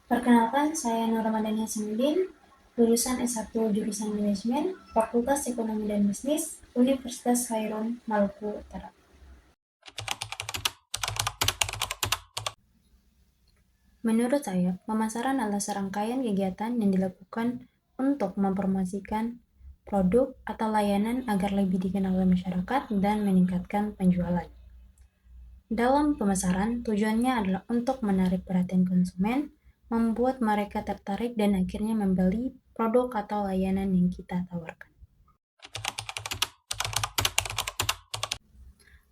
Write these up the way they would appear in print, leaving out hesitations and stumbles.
Perkenalkan, saya Nur Ramadhani Hasanuddin, lulusan S1 jurusan Manajemen, Fakultas Ekonomi dan Bisnis, Universitas Khairun, Maluku Utara. Menurut saya, pemasaran adalah serangkaian kegiatan yang dilakukan untuk mempromosikan produk atau layanan agar lebih dikenal oleh masyarakat dan meningkatkan penjualan. Dalam pemasaran, tujuannya adalah untuk menarik perhatian konsumen, membuat mereka tertarik dan akhirnya membeli produk atau layanan yang kita tawarkan.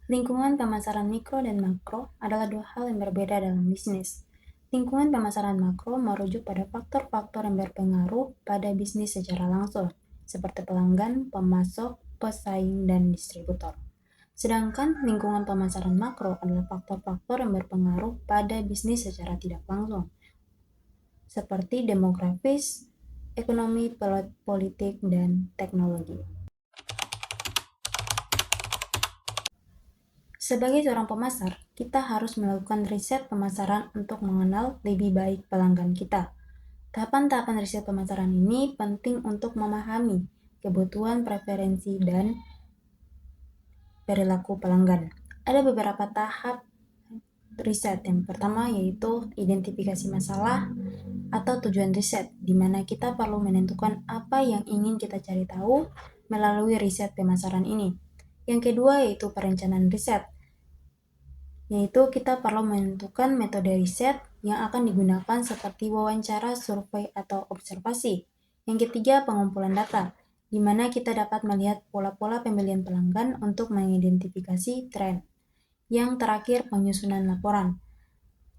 Lingkungan pemasaran mikro dan makro adalah dua hal yang berbeda dalam bisnis. Lingkungan pemasaran makro merujuk pada faktor-faktor yang berpengaruh pada bisnis secara langsung, seperti pelanggan, pemasok, pesaing, dan distributor. Sedangkan lingkungan pemasaran makro adalah faktor-faktor yang berpengaruh pada bisnis secara tidak langsung, seperti demografis, ekonomi, politik, dan teknologi. Sebagai seorang pemasar, kita harus melakukan riset pemasaran untuk mengenal lebih baik pelanggan kita. Tahapan-tahapan riset pemasaran ini penting untuk memahami kebutuhan, preferensi, dan perilaku pelanggan. Ada beberapa tahap riset. Yang pertama yaitu identifikasi masalah atau tujuan riset, di mana kita perlu menentukan apa yang ingin kita cari tahu melalui riset pemasaran ini. Yang kedua yaitu perencanaan riset, yaitu kita perlu menentukan metode riset yang akan digunakan seperti wawancara, survei, atau observasi. Yang ketiga, pengumpulan data, di mana kita dapat melihat pola-pola pembelian pelanggan untuk mengidentifikasi tren. Yang terakhir, penyusunan laporan,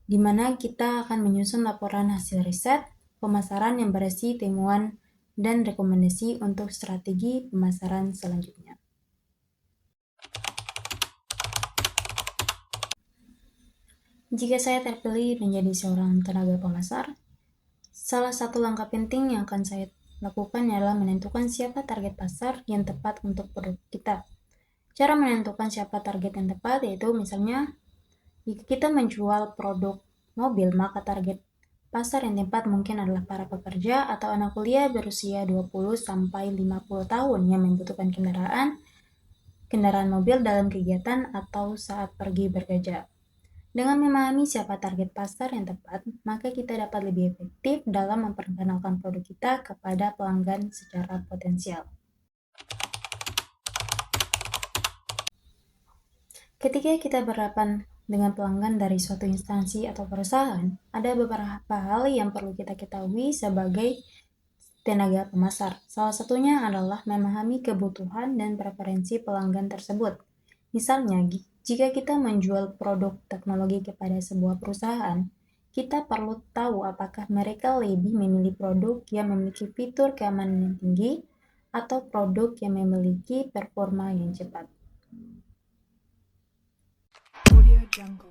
di mana kita akan menyusun laporan hasil riset pemasaran yang berisi temuan dan rekomendasi untuk strategi pemasaran selanjutnya. Jika saya terpilih menjadi seorang tenaga pemasar, salah satu langkah penting yang akan saya lakukan adalah menentukan siapa target pasar yang tepat untuk produk kita. Cara menentukan siapa target yang tepat yaitu misalnya, jika kita menjual produk mobil, maka target pasar yang tepat mungkin adalah para pekerja atau anak kuliah berusia 20-50 tahun yang membutuhkan kendaraan mobil dalam kegiatan atau saat pergi bekerja. Dengan memahami siapa target pasar yang tepat, maka kita dapat lebih efektif dalam memperkenalkan produk kita kepada pelanggan secara potensial. Ketika kita berhadapan dengan pelanggan dari suatu instansi atau perusahaan, ada beberapa hal yang perlu kita ketahui sebagai tenaga pemasar. Salah satunya adalah memahami kebutuhan dan preferensi pelanggan tersebut. Misalnya, jika kita menjual produk teknologi kepada sebuah perusahaan, kita perlu tahu apakah mereka lebih memilih produk yang memiliki fitur keamanan yang tinggi atau produk yang memiliki performa yang cepat. Audio Jungle.